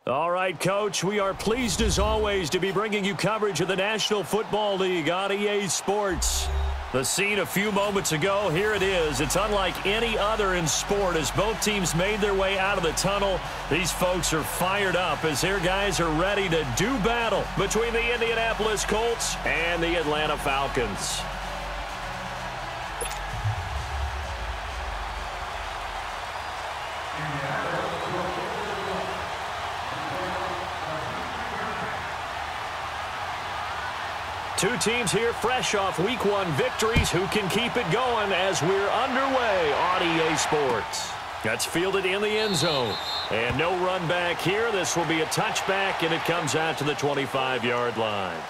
All right, Coach, we are pleased as always to be bringing you coverage of the National Football League on EA Sports. The scene a few moments ago, here it is. It's unlike any other in sport as both teams made their way out of the tunnel. These folks are fired up as their guys are ready to do battle between the Indianapolis Colts and the Atlanta Falcons. Two teams here fresh off Week 1 victories who can keep it going as we're underway on EA Sports. That's fielded in the end zone. And no run back here. This will be a touchback, and it comes out to the 25-yard line.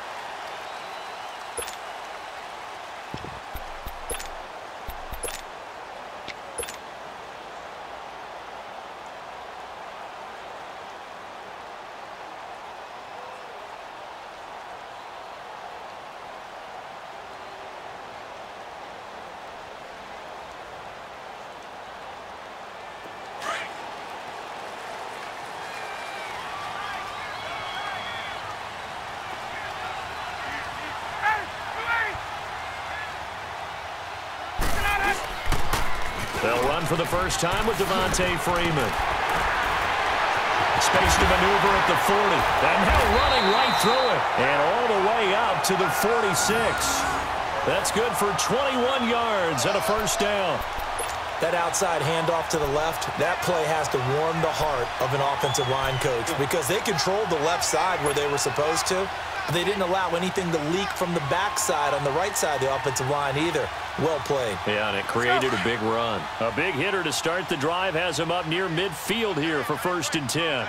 They'll run for the first time with Devontae Freeman. Space to maneuver at the 40. And now running right through it. And all the way up to the 46. That's good for 21 yards and a first down. That outside handoff to the left, that play has to warm the heart of an offensive line coach because they controlled the left side where they were supposed to. They didn't allow anything to leak from the backside on the right side of the offensive line either. Well played. Yeah, and it created a big run. A big hitter to start the drive has him up near midfield here for 1st and 10.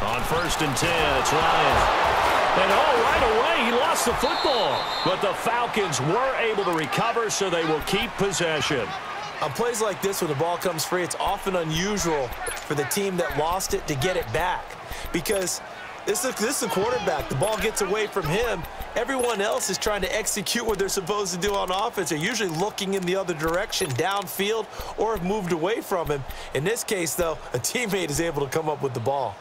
On 1st and 10, it's Ryan. And right away, he lost the football. But the Falcons were able to recover, so they will keep possession. On plays like this, when the ball comes free, it's often unusual for the team that lost it to get it back. Because this is the quarterback. The ball gets away from him. Everyone else is trying to execute what they're supposed to do on offense. They're usually looking in the other direction, downfield, or have moved away from him. In this case, though, a teammate is able to come up with the ball.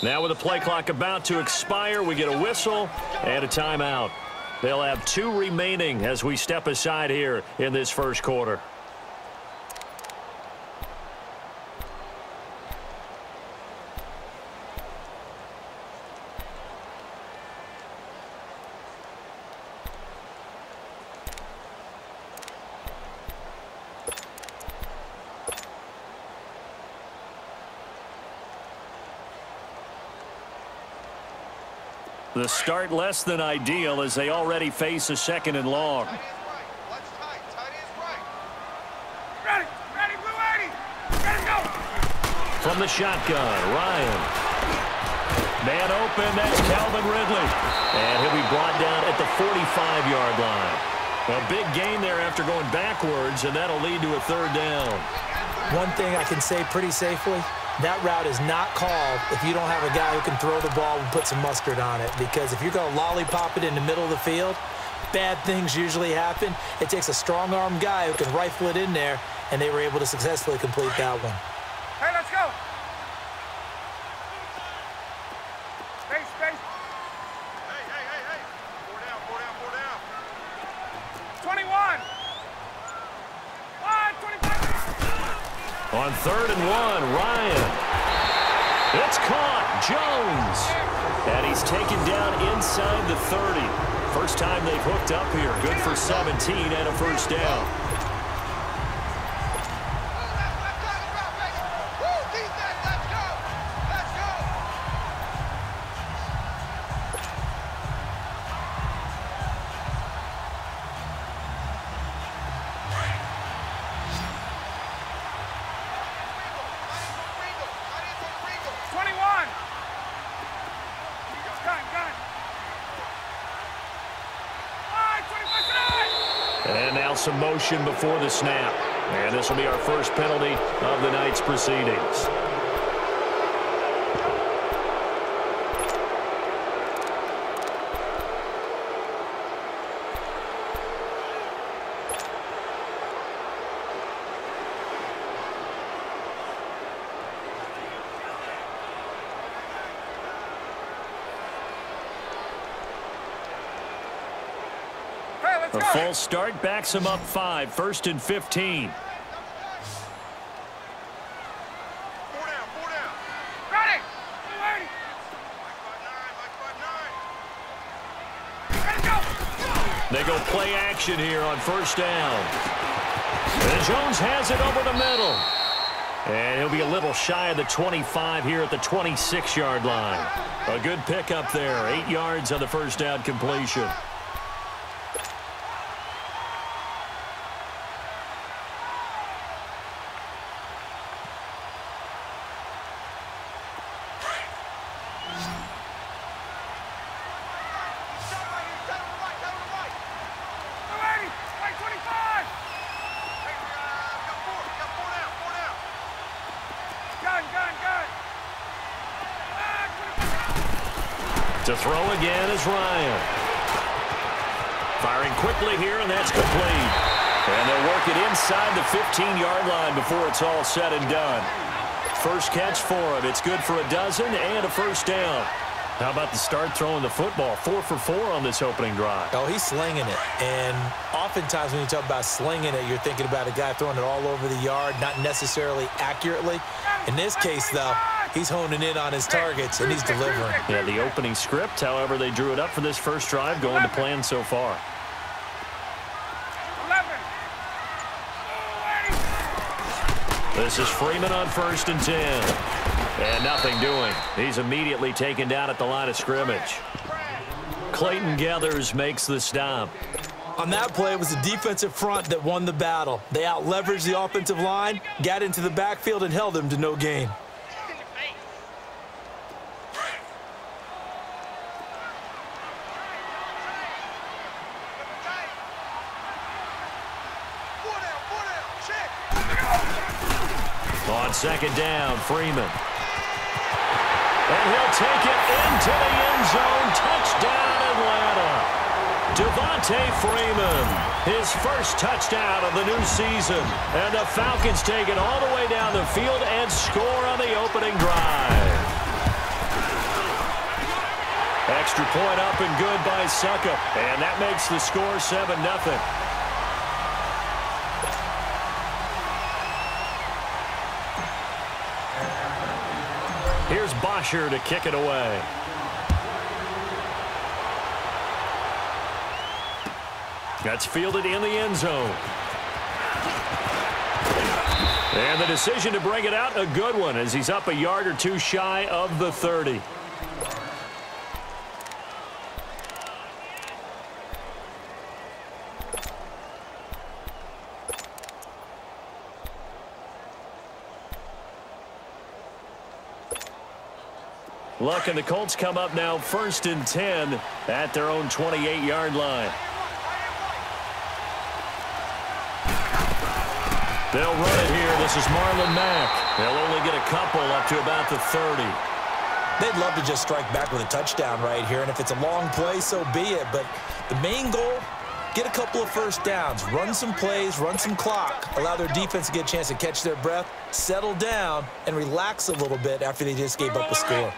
Now with the play clock about to expire, we get a whistle and a timeout. They'll have 2 remaining as we step aside here in this first quarter. The start less than ideal as they already face a 2nd and long. From the shotgun, Ryan. Man open, that's Calvin Ridley. And he'll be brought down at the 45-yard line. A big gain there after going backwards, and that'll lead to a 3rd down. One thing I can say pretty safely, that route is not called if you don't have a guy who can throw the ball and put some mustard on it. Because if you're going to lollipop it in the middle of the field, bad things usually happen. It takes a strong-arm guy who can rifle it in there, and they were able to successfully complete that one. Hey, let's go. Space, space. Hey. 4 down. 21. 25. On 3rd and 1, Ryan. It's caught. Jones. And he's taken down inside the 30. First time they've hooked up here. Good for 17 and a first down. And now some motion before the snap. And this will be our first penalty of the night's proceedings. A false start backs him up 5, 1st and 15. 4 down, 4 down. Ready. They go play action here on 1st down. And Jones has it over the middle. And he'll be a little shy of the 25 here at the 26-yard line. A good pickup there, 8 yards on the 1st down completion. To throw again is Ryan. Firing quickly here, and that's complete. And they'll work it inside the 15-yard line before it's all said and done. First catch for him. It's good for a dozen and a 1st down. How about the start throwing the football? 4 for 4 on this opening drive. Oh, he's slinging it. And oftentimes when you talk about slinging it, you're thinking about a guy throwing it all over the yard, not necessarily accurately. In this case, though, he's honing in on his targets, and he's delivering. Yeah, the opening script, however, they drew it up for this first drive, going to plan so far. 11. This is Freeman on 1st and 10. And nothing doing. He's immediately taken down at the line of scrimmage. Clayton Geathers makes the stop. On that play, it was the defensive front that won the battle. They out-leveraged the offensive line, got into the backfield, and held them to no gain. On 2nd down, Freeman. And he'll take it into the end zone. Touchdown, Atlanta. Devontae Freeman, his first touchdown of the new season. And the Falcons take it all the way down the field and score on the opening drive. Extra point up and good by Suckup. And that makes the score 7-0. Here's Bosher to kick it away. That's fielded in the end zone. And the decision to bring it out, a good one, as he's up a yard or two shy of the 30. Luck and the Colts come up now 1st and 10 at their own 28-yard line. They'll run it here. This is Marlon Mack. They'll only get a couple up to about the 30. They'd love to just strike back with a touchdown right here, and if it's a long play, so be it. But the main goal, get a couple of 1st downs, run some plays, run some clock, allow their defense to get a chance to catch their breath, settle down, and relax a little bit after they just gave up a score.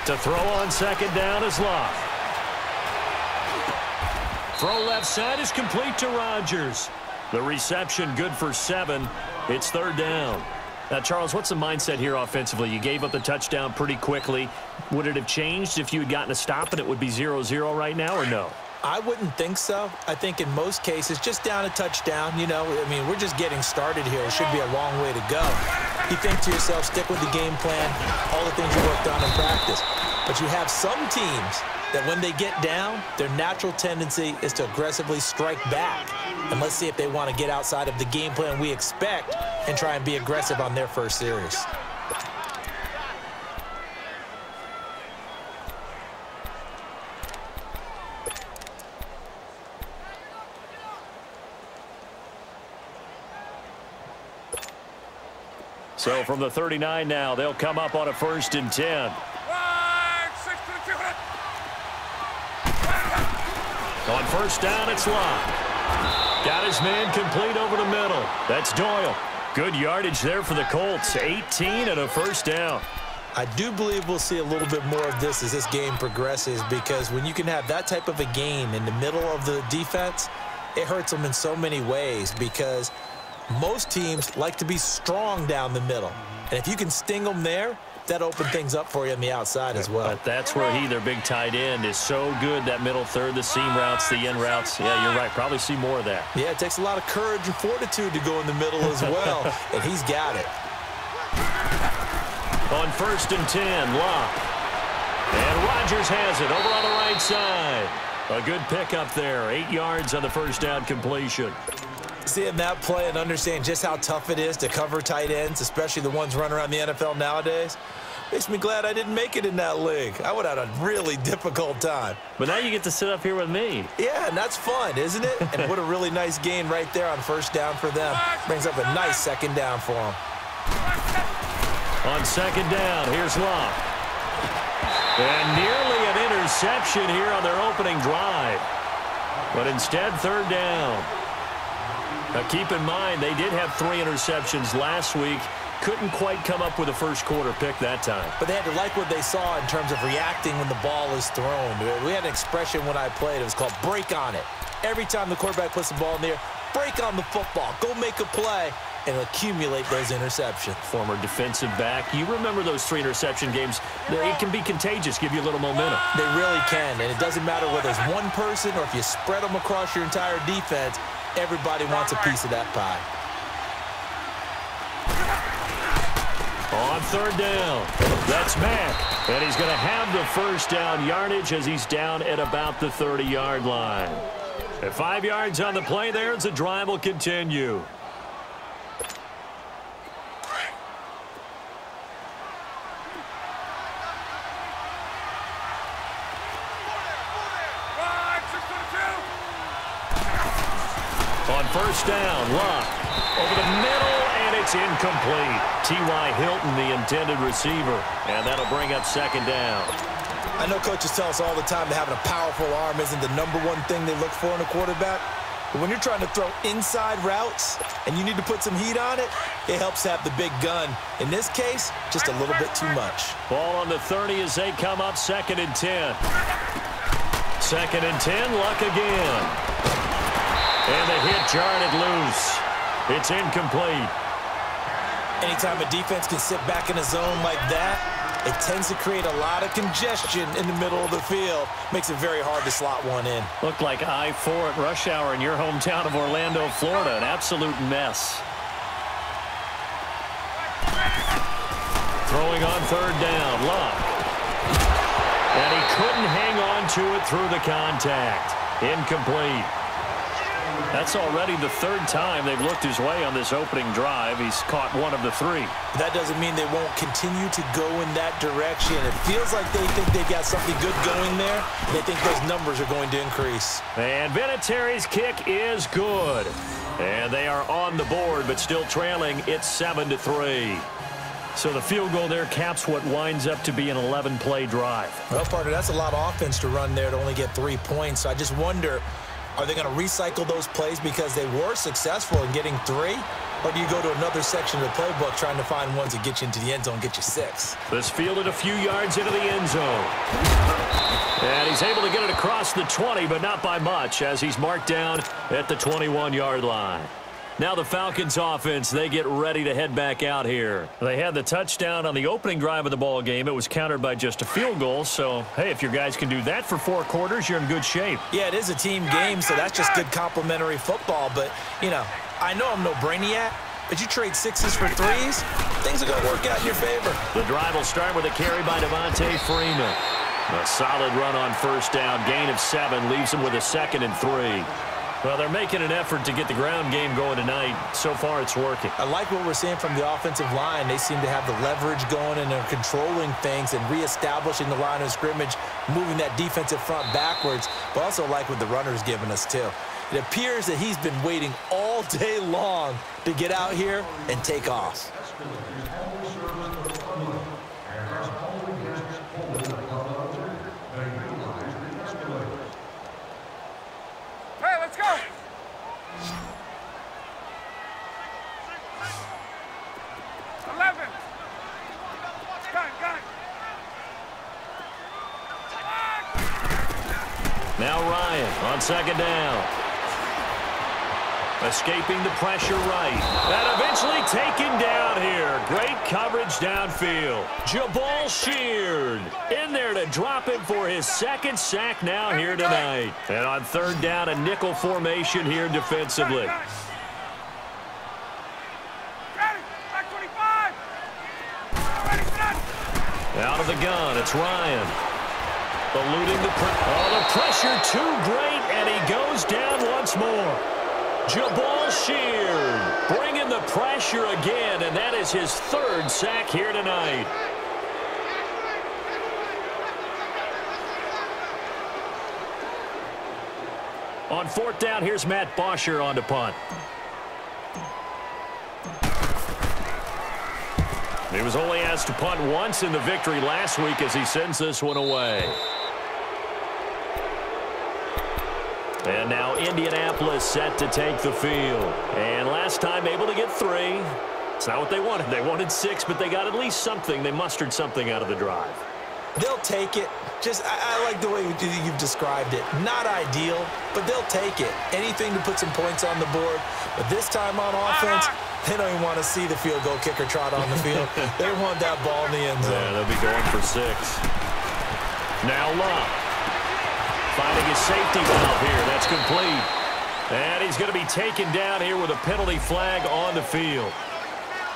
To throw on 2nd down is Love. Throw left side is complete to Rodgers. The reception good for 7. It's 3rd down. Now, Charles, what's the mindset here offensively? You gave up the touchdown pretty quickly. Would it have changed if you had gotten a stop and it would be 0-0 right now, or no? I wouldn't think so. I think in most cases, just down a touchdown, you know, I mean, we're just getting started here. It should be a long way to go. You think to yourself, stick with the game plan, all the things you worked on in practice. But you have some teams that when they get down, their natural tendency is to aggressively strike back. And let's see if they want to get outside of the game plan we expect and try and be aggressive on their first series. So from the 39 now, they'll come up on a 1st and 10. On 1st down, it's Locke. Got his man complete over the middle. That's Doyle. Good yardage there for the Colts. 18 and a 1st down. I do believe we'll see a little bit more of this as this game progresses, because when you can have that type of a game in the middle of the defense, it hurts them in so many ways, because most teams like to be strong down the middle. And if you can sting them there, that opens things up for you on the outside as well. But that's where their big tight end, is so good, that middle third, the seam routes, the in routes. Yeah, you're right. Probably see more of that. Yeah, it takes a lot of courage and fortitude to go in the middle as well, and he's got it. On 1st and 10, Locke. And Rodgers has it over on the right side. A good pickup there. 8 yards on the 1st down completion. Seeing that play and understand just how tough it is to cover tight ends, especially the ones running around the NFL nowadays, makes me glad I didn't make it in that league. I would have had a really difficult time. But now you get to sit up here with me. Yeah, and that's fun, isn't it? And what a really nice gain right there on 1st down for them. Brings up a nice 2nd down for them. On 2nd down, here's Locke. And nearly an interception here on their opening drive. But instead, 3rd down. Now, keep in mind, they did have 3 interceptions last week. Couldn't quite come up with a first quarter pick that time. But they had to like what they saw in terms of reacting when the ball is thrown. We had an expression when I played. It was called break on it. Every time the quarterback puts the ball in the air, break on the football. Go make a play and accumulate those interceptions. Former defensive back. You remember those 3 interception games. It can be contagious, give you a little momentum. They really can, and it doesn't matter whether it's one person or if you spread them across your entire defense. Everybody wants a piece of that pie. On 3rd down, that's Mack. And he's going to have the 1st down yardage as he's down at about the 30-yard line. At 5 yards on the play there, as the drive will continue. On 1st down, Locke over the middle, and it's incomplete. T.Y. Hilton, the intended receiver, and that'll bring up 2nd down. I know coaches tell us all the time that having a powerful arm isn't the #1 thing they look for in a quarterback. But when you're trying to throw inside routes and you need to put some heat on it, it helps have the big gun. In this case, just a little bit too much. Ball on the 30 as they come up 2nd and 10. 2nd and 10, Luck again. And the hit jarred loose. It's incomplete. Anytime a defense can sit back in a zone like that, it tends to create a lot of congestion in the middle of the field. Makes it very hard to slot one in. Looked like I-4 at rush hour in your hometown of Orlando, Florida. An absolute mess. Throwing on 3rd down, Luck. And he couldn't hang on to it through the contact. Incomplete. That's already the 3rd time they've looked his way on this opening drive. He's caught 1 of the 3. That doesn't mean they won't continue to go in that direction. It feels like they think they've got something good going there. They think those numbers are going to increase. And Vinatieri's kick is good. And they are on the board, but still trailing. It's 7-3. So the field goal there caps what winds up to be an 11-play drive. Well, partner, that's a lot of offense to run there to only get 3 points. So I just wonder, are they going to recycle those plays because they were successful in getting 3? Or do you go to another section of the playbook trying to find ones that get you into the end zone, get you 6? This fielded a few yards into the end zone. And he's able to get it across the 20, but not by much, as he's marked down at the 21-yard line. Now the Falcons offense, they get ready to head back out here. They had the touchdown on the opening drive of the ball game. It was countered by just a field goal. So, hey, if your guys can do that for 4 quarters, you're in good shape. Yeah, it is a team game, so that's just good complimentary football. But, you know, I know I'm no brainiac, but you trade 6s for 3s, things are going to work out in your favor. The drive will start with a carry by Devontae Freeman. A solid run on 1st down. Gain of 7 leaves him with a 2nd and 3. Well, they're making an effort to get the ground game going tonight. So far, it's working. I like what we're seeing from the offensive line. They seem to have the leverage going, and they're controlling things and reestablishing the line of scrimmage, moving that defensive front backwards, but also like what the runner's giving us, too. It appears that he's been waiting all day long to get out here and take off. Hey, let's go! Now Ryan on second down. Escaping the pressure right. And eventually taken down here. Great coverage downfield. Jabal Sheard in there to drop him for his second sack now here tonight. And on third down, a nickel formation here defensively. Out of the gun, it's Ryan. Eluding the pressure too great, and he goes down once more. Jabal Sheard bringing the pressure again, and that is his third sack here tonight. On fourth down, here's Matt Bosher on to punt. He was only asked to punt once in the victory last week as he sends this one away. And now Indianapolis set to take the field. And last time able to get 3. It's not what they wanted. They wanted 6, but they got at least something. They mustered something out of the drive. They'll take it. I like the way you've described it. Not ideal, but they'll take it. Anything to put some points on the board. But this time on offense, they don't even want to see the field goal kicker trot on the field. They want that ball in the end zone. Yeah, they'll be going for 6. Now Love. Finding his safety valve here. That's complete. And he's going to be taken down here with a penalty flag on the field.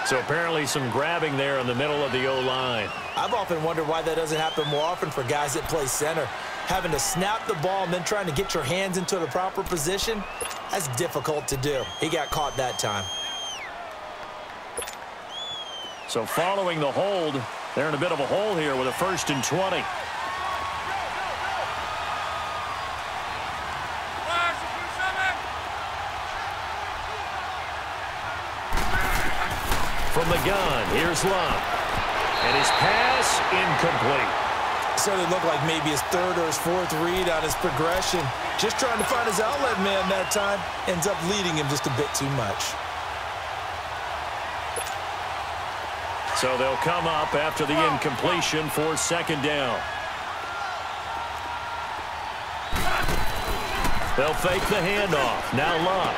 So apparently some grabbing there in the middle of the O-line. I've often wondered why that doesn't happen more often for guys that play center. Having to snap the ball and then trying to get your hands into the proper position, that's difficult to do. He got caught that time. So following the hold, they're in a bit of a hole here with a 1st and 20. From the gun, here's Love. And his pass incomplete. So it looked like maybe his 3rd or his 4th read on his progression. Just trying to find his outlet man that time. Ends up leading him just a bit too much. So they'll come up after the incompletion for 2nd down. They'll fake the handoff. Now Love.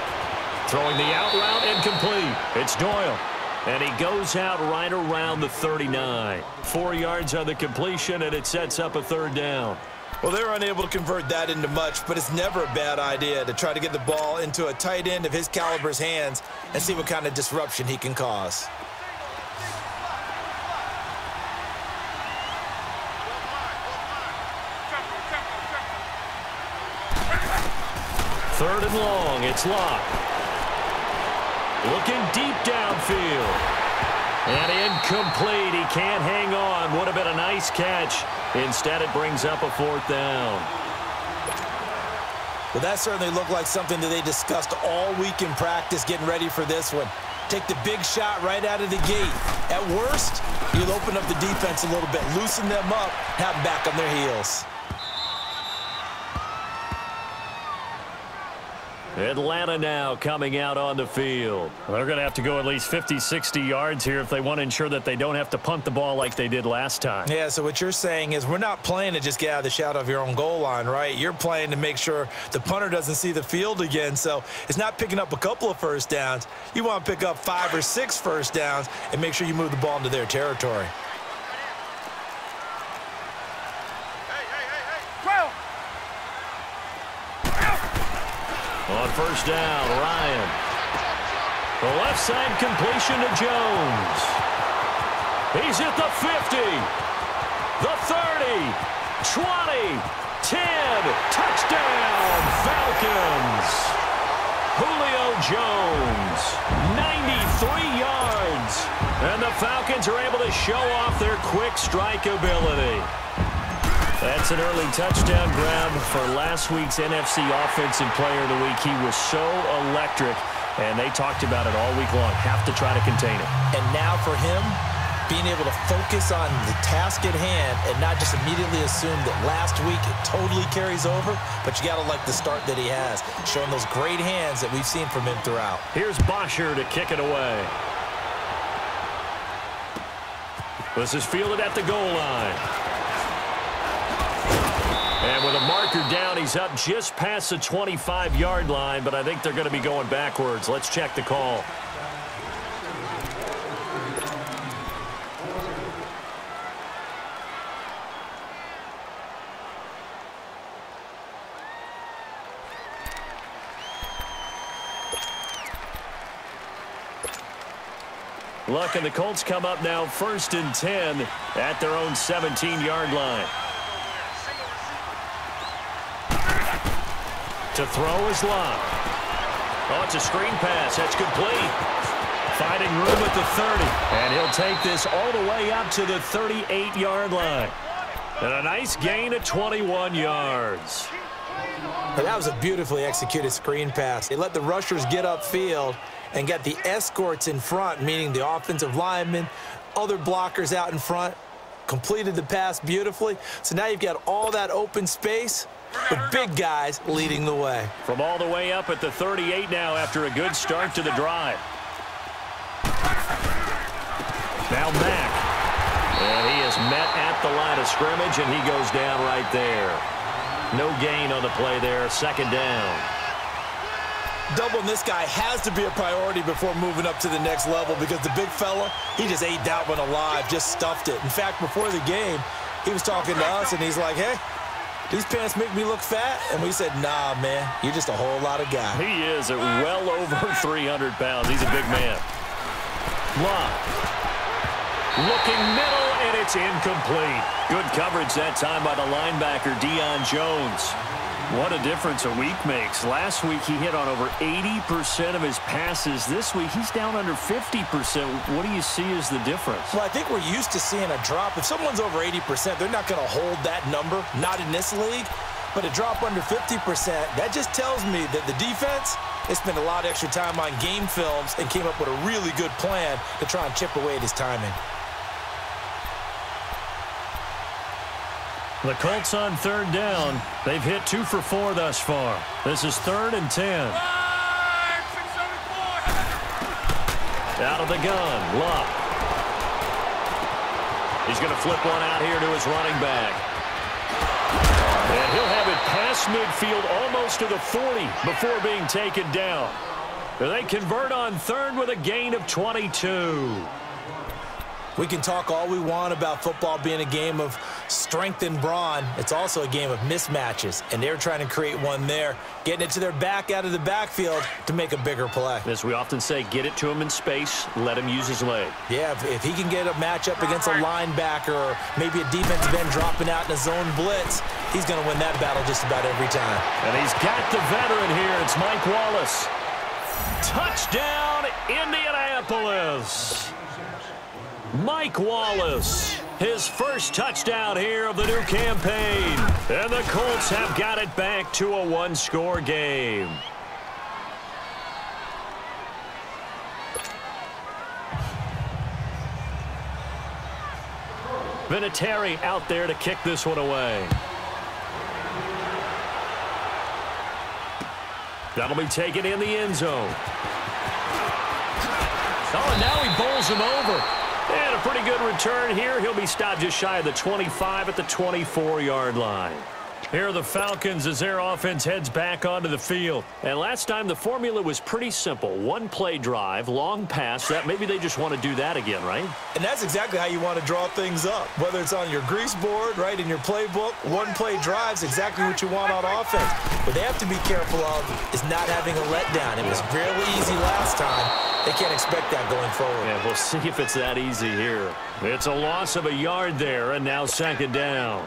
Throwing the out route incomplete. It's Doyle. And he goes out right around the 39. 4 yards on the completion, and it sets up a 3rd down. Well, they're unable to convert that into much, but it's never a bad idea to try to get the ball into a tight end of his caliber's hands and see what kind of disruption he can cause. Third and long, it's Locke. Looking deep downfield. And incomplete. He can't hang on. Would have been a nice catch. Instead, it brings up a 4th down. Well, that certainly looked like something that they discussed all week in practice getting ready for this one. Take the big shot right out of the gate. At worst, you'll open up the defense a little bit, loosen them up, have them back on their heels. Atlanta now coming out on the field. They're going to have to go at least 50, 60 yards here if they want to ensure that they don't have to punt the ball like they did last time. Yeah, so what you're saying is we're not playing to just get out of the shadow of your own goal line, right? You're playing to make sure the punter doesn't see the field again. So it's not picking up a couple of 1st downs. You want to pick up 5 or 6 1st downs and make sure you move the ball into their territory. On 1st down, Ryan. The left side completion to Jones. He's at the 50, the 30, 20, 10. Touchdown, Falcons. Jones, 93 yards. And the Falcons are able to show off their quick strike ability. That's an early touchdown grab for last week's NFC Offensive Player of the Week. He was so electric, and they talked about it all week long. Have to try to contain it. And now for him, being able to focus on the task at hand and not just immediately assume that last week it totally carries over, but you got to like the start that he has, showing those great hands that we've seen from him throughout. Here's Bosher to kick it away. This is fielded at the goal line. And with a marker down, he's up just past the 25-yard line, but I think they're going to be going backwards. Let's check the call. Luck, and the Colts come up now 1st and 10 at their own 17-yard line. To throw is Luck. Oh, it's a screen pass. That's complete. Finding room at the 30. And he'll take this all the way up to the 38-yard line. And a nice gain of 21 yards. But that was a beautifully executed screen pass. They let the rushers get upfield and got the escorts in front, meaning the offensive linemen, other blockers out in front, completed the pass beautifully. So now you've got all that open space with big guys leading the way. From all the way up at the 38 now after a good start to the drive. Now Mack. And he is met at the line of scrimmage, and he goes down right there. No gain on the play there, 2nd down. Doubling this guy has to be a priority before moving up to the next level because the big fella, he just ate that one alive, just stuffed it. In fact, before the game, he was talking to us, and he's like, hey, these pants make me look fat. And we said, nah, man, you're just a whole lot of guy. He is at well over 300 pounds. He's a big man. Love. Looking middle, and it's incomplete. Good coverage that time by the linebacker, Deion Jones. What a difference a week makes. Last week, he hit on over 80% of his passes. This week, he's down under 50%. What do you see as the difference? Well, I think we're used to seeing a drop. If someone's over 80%, they're not going to hold that number, not in this league. But a drop under 50%, that just tells me that the defense, they spent a lot of extra time on game films and came up with a really good plan to try and chip away at his timing. The Colts on 3rd down. They've hit 2 for 4 thus far. This is 3rd and 10. Out of the gun, Luck. He's going to flip one out here to his running back. And he'll have it past midfield almost to the 40 before being taken down. They convert on 3rd with a gain of 22. We can talk all we want about football being a game of strength and brawn. It's also a game of mismatches, and they're trying to create one there, getting it to their back out of the backfield to make a bigger play. As we often say, get it to him in space, let him use his leg. Yeah, if he can get a matchup against a linebacker or maybe a defensive end dropping out in a zone blitz, he's going to win that battle just about every time. And he's got the veteran here. It's Mike Wallace. Touchdown, Indianapolis. Mike Wallace, his first touchdown here of the new campaign. And the Colts have got it back to a 1-score game. Vinatieri out there to kick this one away. That'll be taken in the end zone. Oh, and now he bowls him over. And a pretty good return here. He'll be stopped just shy of the 25 at the 24-yard line. Here are the Falcons as their offense heads back onto the field. And last time the formula was pretty simple. 1-play drive, long pass. That maybe they just want to do that again, right? And that's exactly how you want to draw things up. Whether it's on your grease board, right, in your playbook, 1-play drive's exactly what you want on offense. What they have to be careful of is not having a letdown. It was fairly easy last time. They can't expect that going forward. Yeah, we'll see if it's that easy here. It's a loss of a yard there, and now 2nd down.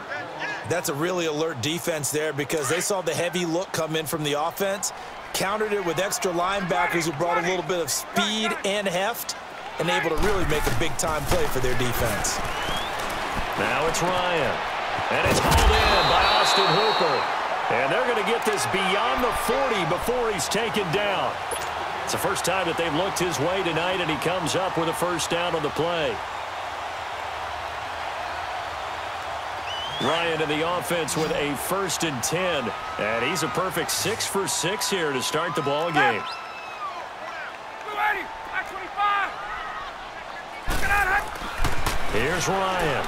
That's a really alert defense there because they saw the heavy look come in from the offense, countered it with extra linebackers who brought a little bit of speed and heft, and able to really make a big-time play for their defense. Now it's Ryan. And it's hauled in by Austin Hooper. And they're going to get this beyond the 40 before he's taken down. It's the first time that they've looked his way tonight, and he comes up with a first down on the play. Ryan in the offense with a 1st and 10. And he's a perfect 6 for 6 here to start the ball game. Here's Ryan.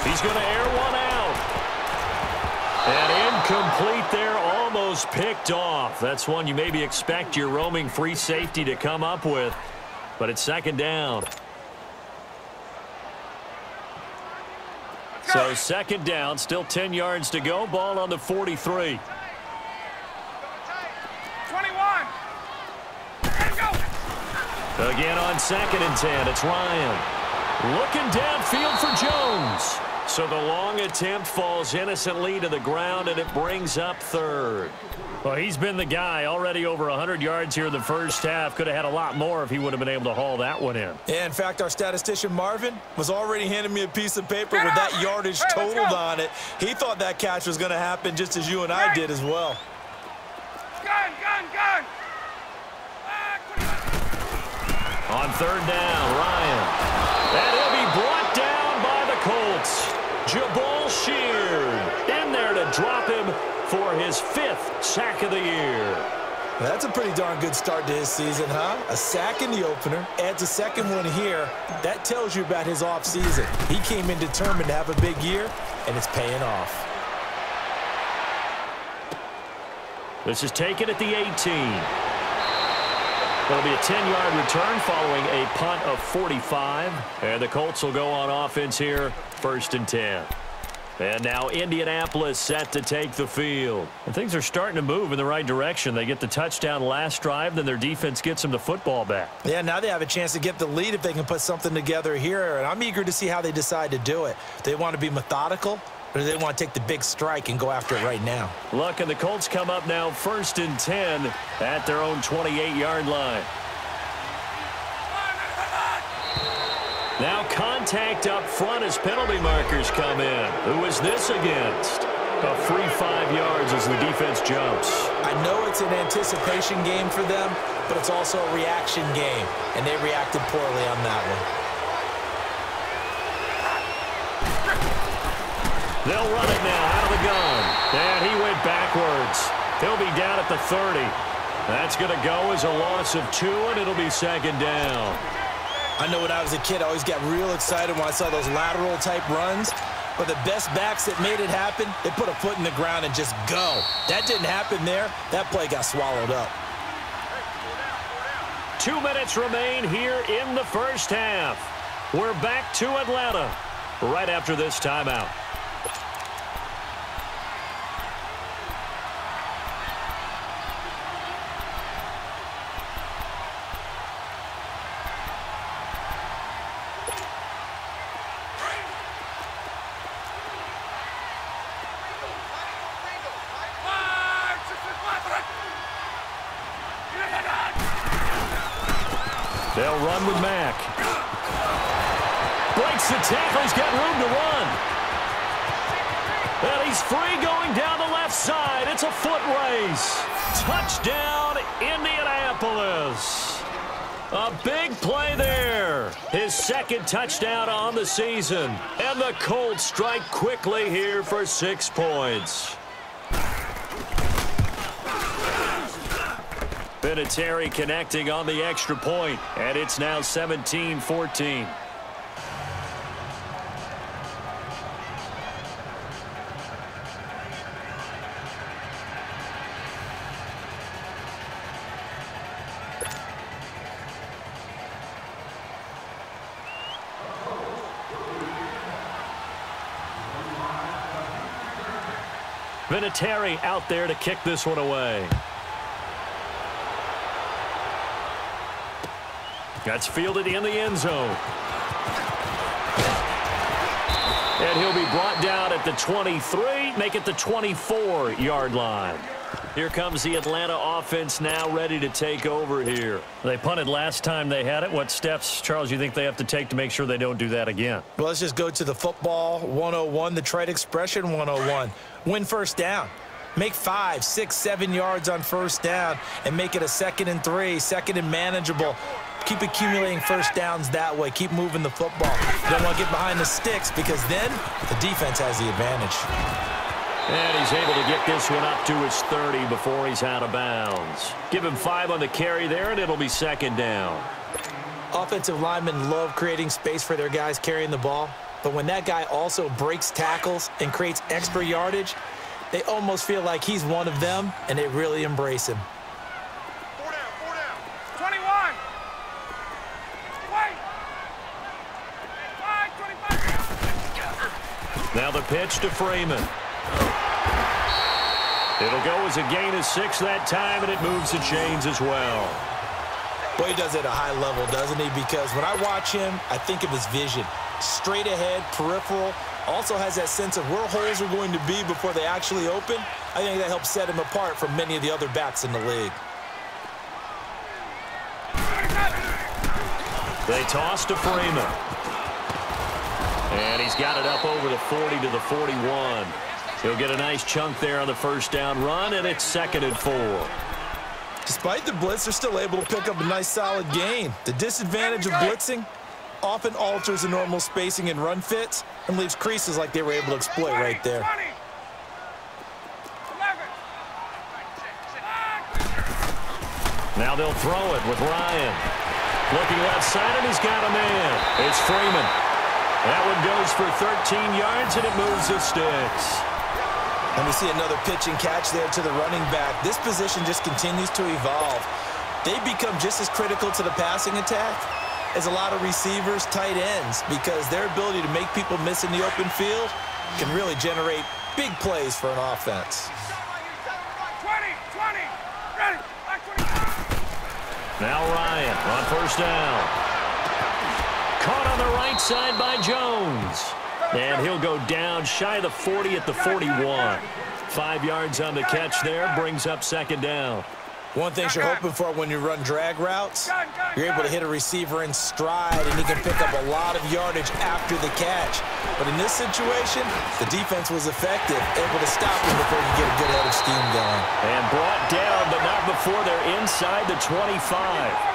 He's going to air one out. And incomplete there, almost picked off. That's one you maybe expect your roaming free safety to come up with. But it's 2nd down. So 2nd down, still 10 yards to go. Ball on the 43. 21. Again on 2nd and 10, it's Ryan. Looking downfield for Jones. So the long attempt falls innocently to the ground, and it brings up 3rd. Well, he's been the guy. Already over 100 yards here in the first half. Could have had a lot more if he would have been able to haul that one in. Yeah, in fact, our statistician Marvin was already handing me a piece of paper with that yardage totaled on it. He thought that catch was going to happen just as you and I did as well. Gun. On 3rd down, Ryan. And he'll be brought down by the Colts. Jabal Sheard in there to drop him for his 5th sack of the year. That's a pretty darn good start to his season, huh? A sack in the opener, adds a 2nd one here. That tells you about his offseason. He came in determined to have a big year, and it's paying off. This is taken at the 18. It'll be a 10-yard return following a punt of 45. And the Colts will go on offense here, 1st and 10. And now Indianapolis set to take the field. And things are starting to move in the right direction. They get the touchdown last drive, then their defense gets them the football back. Yeah, now they have a chance to get the lead if they can put something together here. And I'm eager to see how they decide to do it. They want to be methodical, or do they want to take the big strike and go after it right now? Look, and the Colts come up now 1st and 10 at their own 28-yard line. Now contact up front as penalty markers come in. Who is this against? A free 5 yards as the defense jumps. I know it's an anticipation game for them, but it's also a reaction game, and they reacted poorly on that one. They'll run it now out of the gun. And he went backwards. He'll be down at the 30. That's going to go as a loss of 2, and it'll be 2nd down. I know when I was a kid, I always got real excited when I saw those lateral-type runs. But the best backs that made it happen, they put a foot in the ground and just go. That didn't happen there. That play got swallowed up. 2 minutes remain here in the first half. We're back to Atlanta right after this timeout. They'll run with Mack. Breaks the tackle. He's got room to run. And he's free going down the left side. It's a foot race. Touchdown, Indianapolis. A big play there. His 2nd touchdown on the season. And the Colts strike quickly here for 6 points. Vinatieri connecting on the extra point, and it's now 17-14. Vinatieri out there to kick this one away. That's fielded in the end zone. And he'll be brought down at the 23, make it the 24-yard line. Here comes the Atlanta offense now ready to take over here. They punted last time they had it. What steps, Charles, you think they have to take to make sure they don't do that again? Well, let's just go to the football 101, the trade expression 101. Win first down. Make 5, 6, 7 yards on first down and make it a 2nd and 3, 2nd and manageable. Keep accumulating first downs that way. Keep moving the football. You don't want to get behind the sticks because then the defense has the advantage. And he's able to get this one up to his 30 before he's out of bounds. Give him 5 on the carry there, and it'll be 2nd down. Offensive linemen love creating space for their guys carrying the ball, but when that guy also breaks tackles and creates extra yardage, they almost feel like he's one of them, and they really embrace him. 4 down, 21. Wait. 25. Now the pitch to Freeman. It'll go as a gain of 6 that time, and it moves the chains as well. Boy, he does it at a high level, doesn't he? Because when I watch him, I think of his vision. Straight ahead, peripheral, also has that sense of where holes are going to be before they actually open. I think that helps set him apart from many of the other backs in the league. They toss to Freeman. And he's got it up over the 40 to the 41. He'll get a nice chunk there on the first down run, and it's 2nd and 4. Despite the blitz, they're still able to pick up a nice solid gain. The disadvantage of blitzing often alters the normal spacing and run fits and leaves creases like they were able to exploit right there. Now they'll throw it with Ryan. Looking left side, and he's got a man. It's Freeman. That one goes for 13 yards, and it moves the sticks. And we see another pitch and catch there to the running back. This position just continues to evolve. They become just as critical to the passing attack as a lot of receivers, tight ends, because their ability to make people miss in the open field can really generate big plays for an offense. 20, ready, 25. Now Ryan on first down. Caught on the right side by Jones. And he'll go down shy of the 40 at the 41. 5 yards on the catch there, brings up 2nd down. One thing you're hoping for when you run drag routes, you're able to hit a receiver in stride, and he can pick up a lot of yardage after the catch. But in this situation, the defense was effective, able to stop him before you get a good head of steam going. And brought down, but not before they're inside the 25.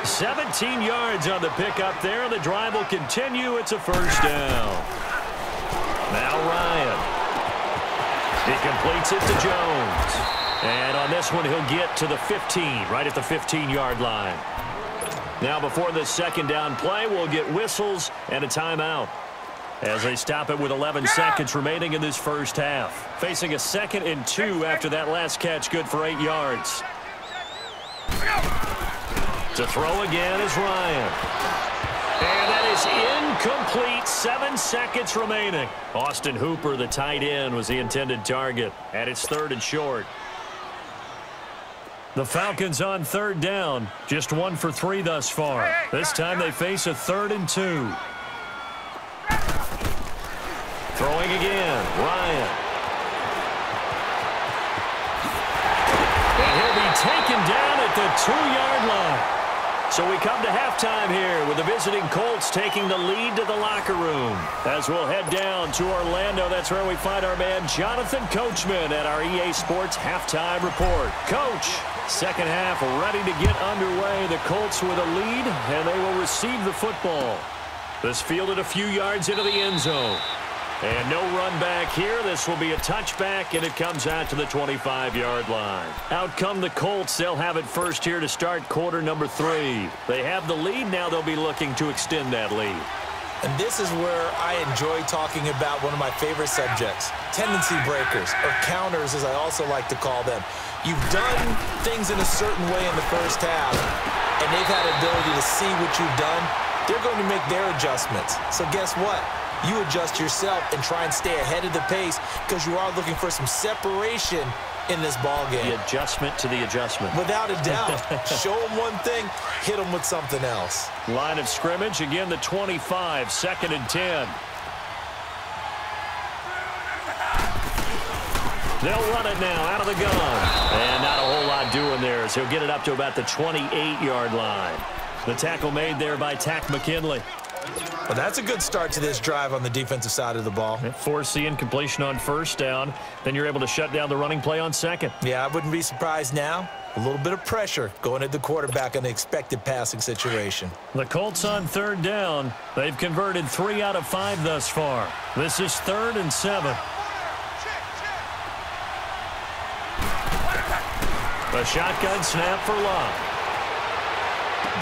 17 yards on the pickup there. The drive will continue. It's a first down. Now Ryan. He completes it to Jones. And on this one, he'll get to the 15, right at the 15-yard line. Now before the 2nd down play, we'll get whistles and a timeout as they stop it with 11 seconds remaining in this first half. Facing a 2nd and 2 after that last catch, good for 8 yards. To throw again is Ryan. And that is incomplete. 7 seconds remaining. Austin Hooper, the tight end, was the intended target. And it's 3rd and short. The Falcons on 3rd down. Just 1 for 3 thus far. This time they face a 3rd and 2. Throwing again. Ryan. And he'll be taken down at the 2-yard line. So we come to halftime here with the visiting Colts taking the lead to the locker room. As we'll head down to Orlando, that's where we find our man Jonathan Coachman at our EA Sports Halftime Report. Coach, 2nd half ready to get underway. The Colts with a lead, and they will receive the football. This fielded a few yards into the end zone. And no run back here. This will be a touchback, and it comes out to the 25-yard line. Out come the Colts. They'll have it first here to start quarter number 3. They have the lead. Now they'll be looking to extend that lead. And this is where I enjoy talking about one of my favorite subjects, tendency breakers, or counters as I also like to call them. You've done things in a certain way in the first half, and they've had the ability to see what you've done. They're going to make their adjustments. So guess what? You adjust yourself and try and stay ahead of the pace because you are looking for some separation in this ball game. The adjustment to the adjustment. Without a doubt. Show them one thing, hit them with something else. Line of scrimmage, again the 25, 2nd and 10. They'll run it now out of the gun. And not a whole lot doing there, as he'll get it up to about the 28-yard line. The tackle made there by Tack McKinley. Well, that's a good start to this drive on the defensive side of the ball. Force the incompletion on first down. Then you're able to shut down the running play on second. Yeah, I wouldn't be surprised now. A little bit of pressure going at the quarterback in the expected passing situation. The Colts on third down. They've converted 3 out of 5 thus far. This is 3rd and 7. A shotgun snap for Love.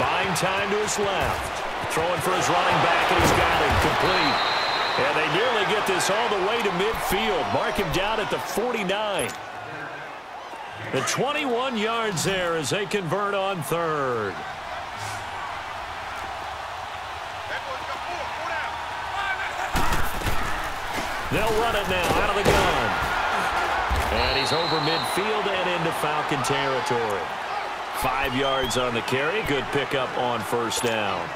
Buying time to his left. Throwing for his running back, and he's got it complete. And they nearly get this all the way to midfield. Mark him down at the 49. The 21 yards there as they convert on third. They'll run it now out of the gun. And he's over midfield and into Falcon territory. 5 yards on the carry. Good pickup on first down.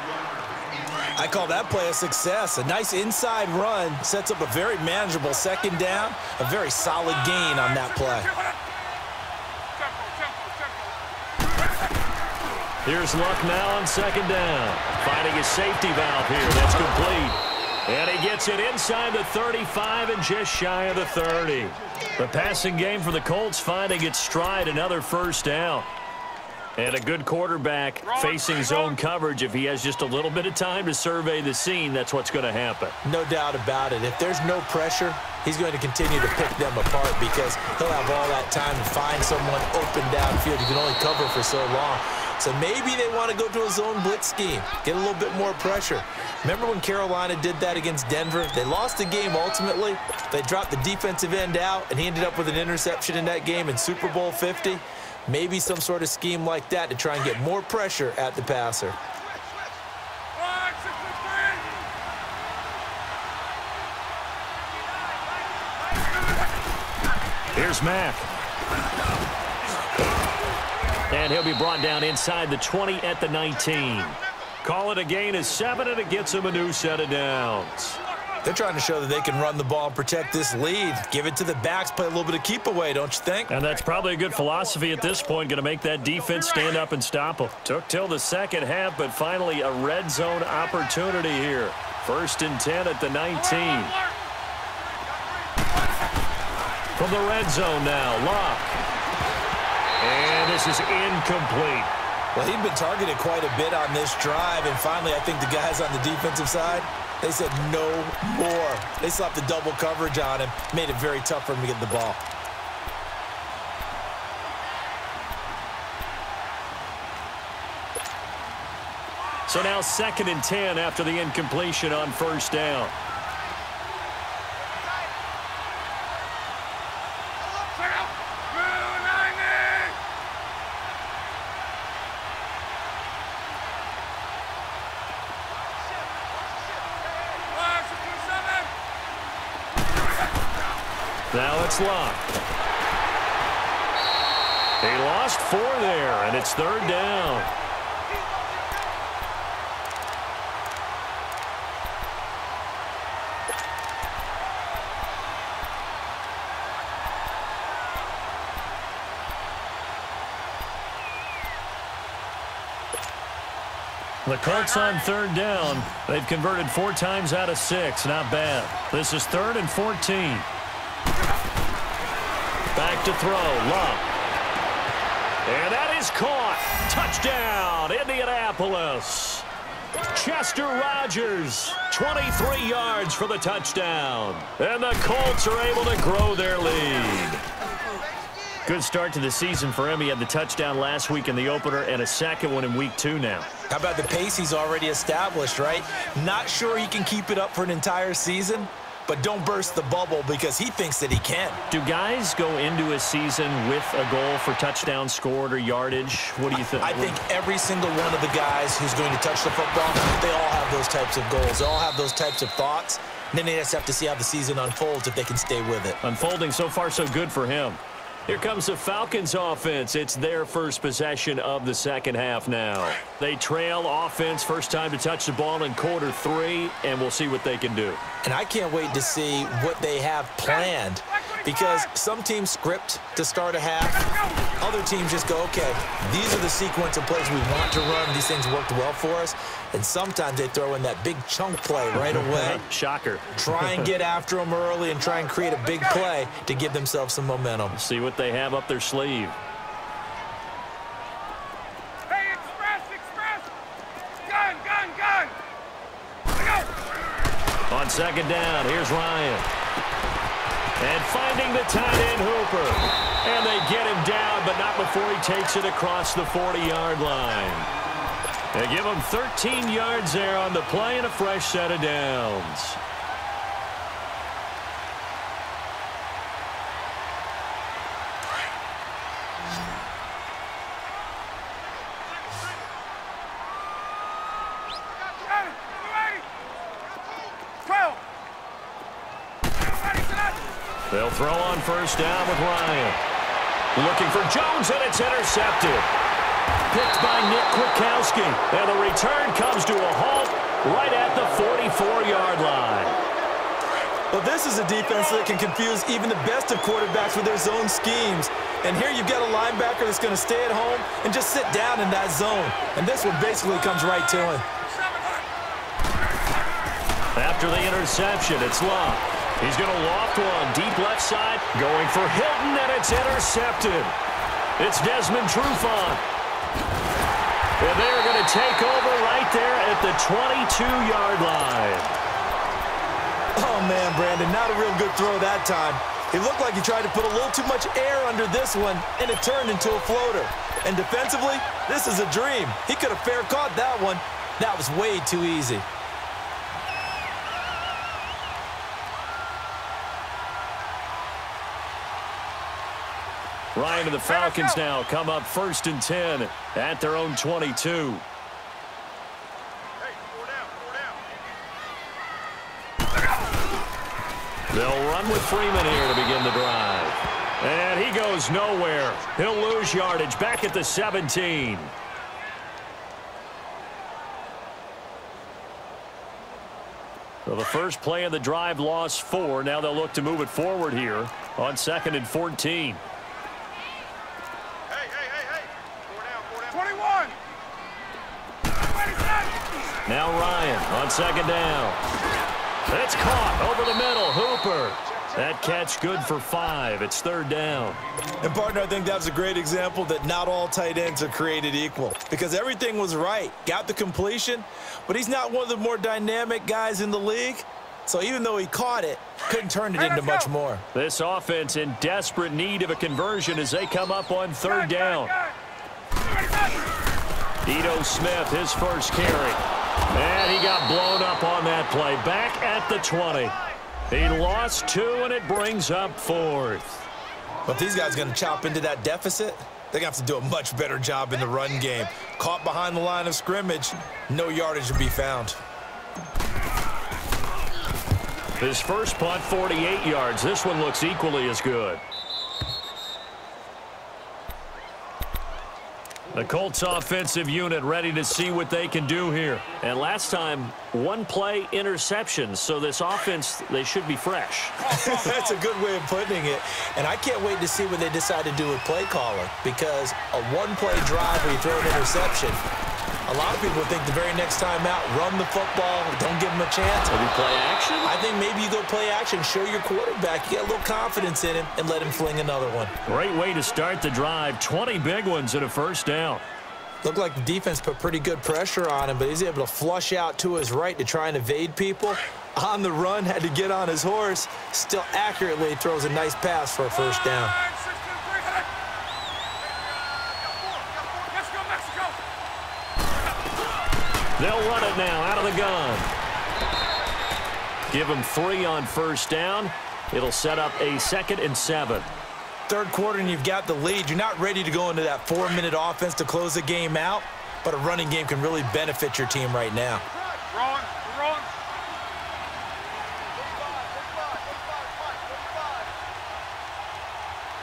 I call that play a success. A nice inside run sets up a very manageable second down. A very solid gain on that play. Here's Luck now on second down. Finding his safety valve here. That's complete. And he gets it inside the 35 and just shy of the 30. The passing game for the Colts finding its stride. Another first down. And a good quarterback facing zone coverage. If he has just a little bit of time to survey the scene, that's what's going to happen. No doubt about it. If there's no pressure, he's going to continue to pick them apart because he'll have all that time to find someone open downfield. He can only cover for so long. So maybe they want to go to a zone blitz scheme, get a little bit more pressure. Remember when Carolina did that against Denver? They lost the game ultimately. They dropped the defensive end out, and he ended up with an interception in that game in Super Bowl 50. Maybe some sort of scheme like that to try and get more pressure at the passer. Here's Mack. And he'll be brought down inside the 20 at the 19. Call it a gain of 7, and it gets him a new set of downs. They're trying to show that they can run the ball and protect this lead. Give it to the backs, play a little bit of keep away, don't you think? And that's probably a good philosophy at this point, going to make that defense stand up and stop them. Took till the second half, but finally a red zone opportunity here. 1st and 10 at the 19. From the red zone now, Locke. And this is incomplete. Well, he'd been targeted quite a bit on this drive, and finally I think the guys on the defensive side, they said no more. They slapped the double coverage on him, made it very tough for him to get the ball. So now 2nd and 10 after the incompletion on first down. Now it's Locke. He lost 4 there, and it's 3rd down. The Colts on 3rd down. They've converted 4 times out of 6. Not bad. This is 3rd and 14. Back to throw, Love. And that is caught. Touchdown, Indianapolis. Chester Rogers, 23 yards for the touchdown. And the Colts are able to grow their lead. Good start to the season for him. He had the touchdown last week in the opener and a second one in week 2 now. How about the pace he's already established, right? Not sure he can keep it up for an entire season, but don't burst the bubble because he thinks that he can. Do guys go into a season with a goal for touchdown scored or yardage? What do you think? I think every single one of the guys who's going to touch the football, they all have those types of goals. They all have those types of thoughts. And then they just have to see how the season unfolds if they can stay with it. Unfolding so far so good for him. Here comes the Falcons offense. It's their first possession of the second half now. They trail offense, first time to touch the ball in quarter 3, and we'll see what they can do. And I can't wait to see what they have planned because some teams script to start a half. Other teams just go, okay, these are the sequence of plays we want to run. These things worked well for us. And sometimes they throw in that big chunk play right away. Shocker. Try and get after them early and try and create a big play to give themselves some momentum. See what they have up their sleeve. Hey, express! Gun! On second down, here's Ryan. And finding the tight end, Hooper. And they get him down, but not before he takes it across the 40-yard line. They give him 13 yards there on the play and a fresh set of downs. They'll throw on first down with Ryan. Looking for Jones, and it's intercepted. Picked by Nick Kwiatkowski. And the return comes to a halt right at the 44-yard line. Well, this is a defense that can confuse even the best of quarterbacks with their zone schemes. And here you've got a linebacker that's going to stay at home and just sit down in that zone. And this one basically comes right to him. After the interception, it's Love. He's going to loft one deep left side, going for Hilton, and it's intercepted. It's Desmond Trufant. And they're going to take over right there at the 22-yard line. Oh, man, Brandon, not a real good throw that time. It looked like he tried to put a little too much air under this one, and it turned into a floater. And defensively, this is a dream. He could have fair caught that one. That was way too easy. Ryan and the Falcons now come up 1st and 10 at their own 22. Hey, 4 down. They'll run with Freeman here to begin the drive. And he goes nowhere. He'll lose yardage back at the 17. So the first play of the drive lost 4. Now they'll look to move it forward here on 2nd and 14. Now Ryan on 2nd down. It's caught over the middle. Hooper. That catch good for 5. It's 3rd down. And, partner, I think that was a great example that not all tight ends are created equal, because everything was right. Got the completion, but he's not one of the more dynamic guys in the league. So even though he caught it, couldn't turn it into much more. This offense in desperate need of a conversion as they come up on 3rd down. Ito Smith, his first carry. And he got blown up on that play. Back at the 20. He lost 2, and it brings up 4th. But if these guys are going to chop into that deficit, they're going to have to do a much better job in the run game. Caught behind the line of scrimmage, no yardage to be found. His first punt, 48 yards. This one looks equally as good. The Colts offensive unit ready to see what they can do here. And last time, 1 play interception. So this offense, they should be fresh. That's a good way of putting it. And I can't wait to see what they decide to do with play caller, because a 1-play drive where you throw an interception, a lot of people think the very next time out, run the football, don't give him a chance. Maybe play action? I think maybe you go play action, show your quarterback, you get a little confidence in him, and let him fling another one. Great way to start the drive. 20 big ones and a first down. Looked like the defense put pretty good pressure on him, but he's able to flush out to his right to try and evade people. On the run, had to get on his horse. Still accurately throws a nice pass for a first down. They'll run it now out of the gun. Give them 3 on first down. It'll set up a 2nd and 7. Third quarter and you've got the lead. You're not ready to go into that 4-minute offense to close the game out, but a running game can really benefit your team right now. Wrong.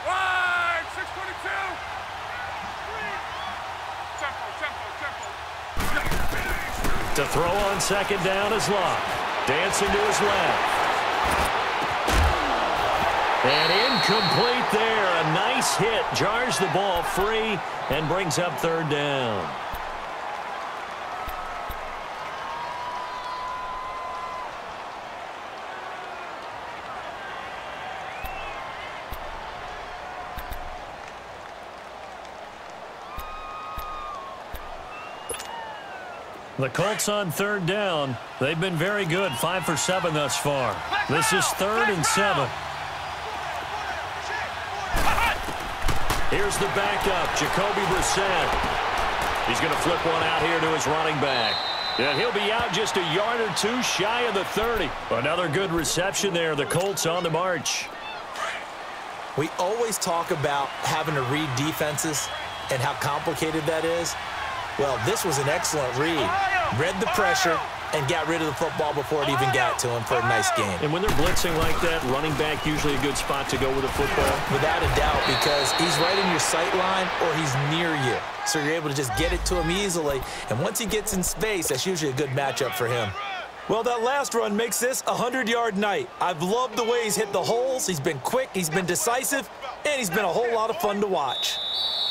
Wide, 622. Tempo. To throw on 2nd down is Love. Dancing to his left. And incomplete there. A nice hit. Jars the ball free and brings up third down. The Colts on third down. They've been very good, 5 for 7 thus far. This is 3rd and 7. Here's the backup, Jacoby Brissett. He's going to flip one out here to his running back. And he'll be out just a yard or two shy of the 30. Another good reception there. The Colts on the march. We always talk about having to read defenses and how complicated that is. Well, this was an excellent read. Read the pressure and got rid of the football before it even got to him for a nice game. And when they're blitzing like that, running back usually a good spot to go with the football. Without a doubt, because he's right in your sight line or he's near you. So you're able to just get it to him easily. And once he gets in space, that's usually a good matchup for him. Well, that last run makes this a 100-yard night. I've loved the way he's hit the holes. He's been quick, he's been decisive, and he's been a whole lot of fun to watch.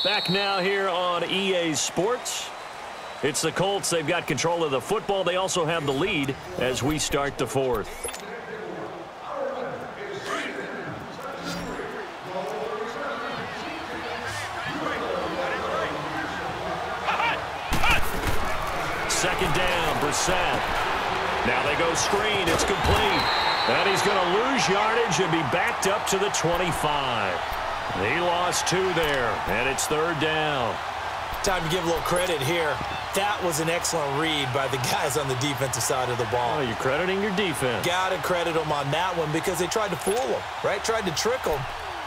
Back now here on EA Sports. It's the Colts. They've got control of the football. They also have the lead as we start the fourth. Second down, Brissett. Now they go screen. It's complete. And he's going to lose yardage and be backed up to the 25. He lost 2 there, and it's third down. Time to give a little credit here. That was an excellent read by the guys on the defensive side of the ball. Oh, you're crediting your defense. Got to credit them on that one because they tried to fool them, right? Tried to trick them,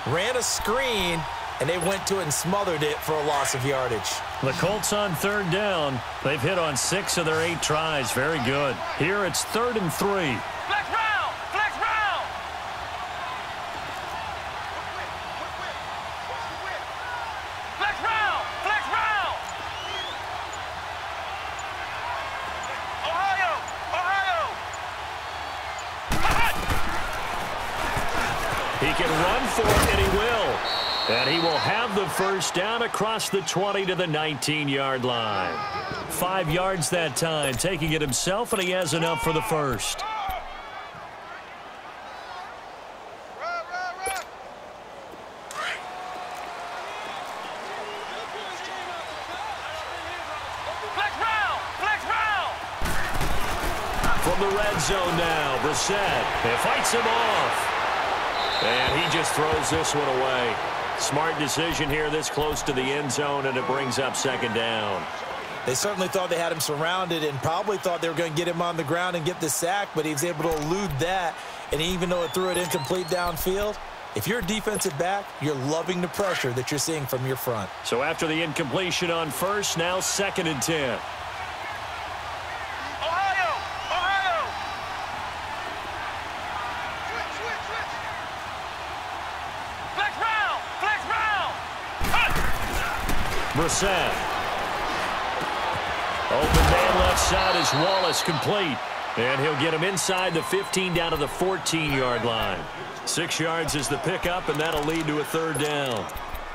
ran a screen, and they went to it and smothered it for a loss of yardage. The Colts on third down. They've hit on 6 of their 8 tries. Very good. Here it's 3rd and 3. Flex round! Flex round! Flex round! Flex round! Ohio! Ohio! He can run for it, and he will. And he will have the first down across the 20 to the 19-yard line. 5 yards that time, taking it himself, and he has enough for the first. From the red zone now, Brissett. It fights him off. And he just throws this one away. Smart decision here this close to the end zone, and it brings up second down. They certainly thought they had him surrounded and probably thought they were going to get him on the ground and get the sack, but he was able to elude that. And even though it threw it incomplete downfield, if you're a defensive back, you're loving the pressure that you're seeing from your front. So after the incompletion on first, now 2nd and 10. Brissett. Open man left side is Wallace, complete. And he'll get him inside the 15 down to the 14-yard line. 6 yards is the pickup, and that'll lead to a third down.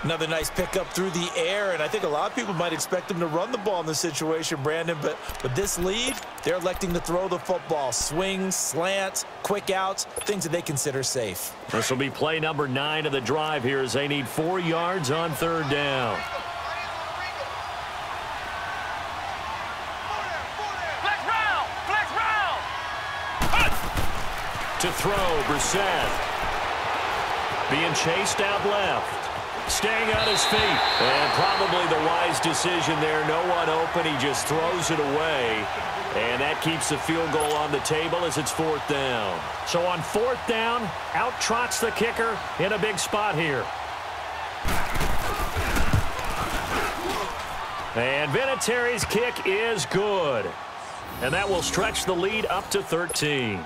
Another nice pickup through the air, and I think a lot of people might expect him to run the ball in this situation, Brandon, but with this lead, they're electing to throw the football. Swings, slants, quick outs, things that they consider safe. This will be play number 9 of the drive here as they need 4 yards on third down. To throw, Brissett. Being chased out left. Staying on his feet. And probably the wise decision there. No one open. He just throws it away. And that keeps the field goal on the table as it's 4th down. So on 4th down, out trots the kicker in a big spot here. And Vinatieri's kick is good. And that will stretch the lead up to 13.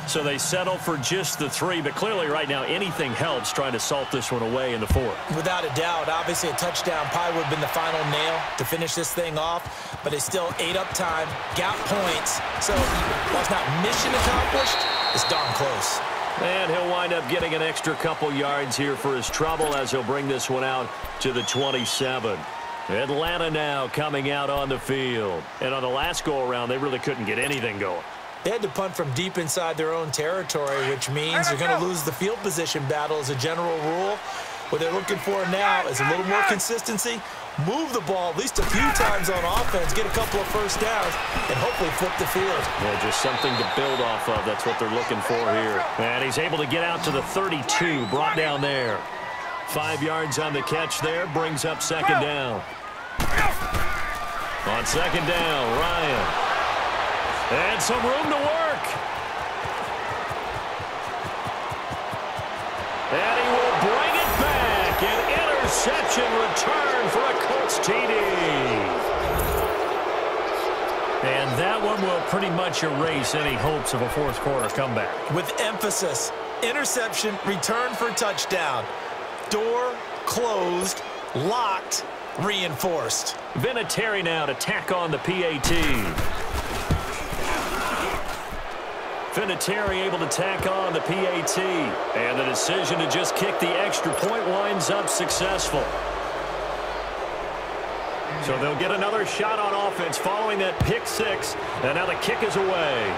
So they settle for just the 3, but clearly right now anything helps trying to salt this one away in the 4th. Without a doubt, obviously a touchdown probably would have been the final nail to finish this thing off, but it's still ate up time, got points. So while it's not mission accomplished, it's darn close. And he'll wind up getting an extra couple yards here for his trouble as he'll bring this one out to the 27. Atlanta now coming out on the field. And on the last go-around, they really couldn't get anything going. They had to punt from deep inside their own territory, which means they're going to lose the field position battle as a general rule. What they're looking for now is a little more consistency, move the ball at least a few times on offense, get a couple of first downs, and hopefully flip the field. Yeah, just something to build off of. That's what they're looking for here. And he's able to get out to the 32, brought down there. 5 yards on the catch there, brings up second down. On second down, Ryan. And some room to work. And he will bring it back. An interception return for a Colts TD. And that one will pretty much erase any hopes of a fourth quarter comeback. With emphasis, interception, return for touchdown. Door closed, locked, reinforced. Vinatieri now to tack on the PAT. Vinatieri able to tack on the PAT. And the decision to just kick the extra point winds up successful. So they'll get another shot on offense following that pick six. And now the kick is away.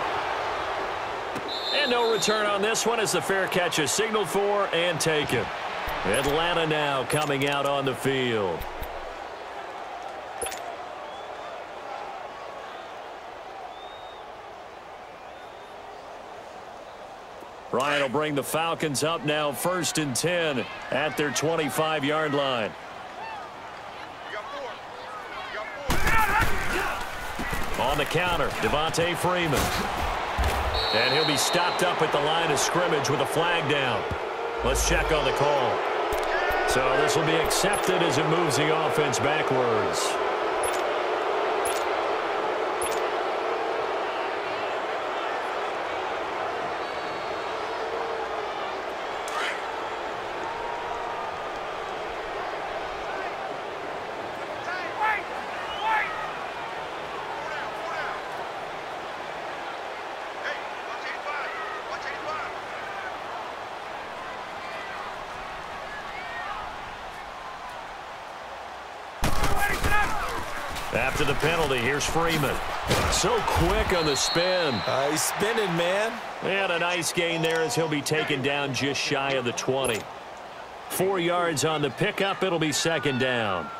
And no return on this one as the fair catch is signaled for and taken. Atlanta now coming out on the field. Ryan will bring the Falcons up now 1st and 10 at their 25-yard line. On the counter, Devontae Freeman. And he'll be stopped up at the line of scrimmage with a flag down. Let's check on the call. So this will be accepted as it moves the offense backwards. After the penalty, here's Freeman. So quick on the spin. He's spinning, man. And a nice gain there as he'll be taken down just shy of the 20. 4 yards on the pickup. It'll be second down.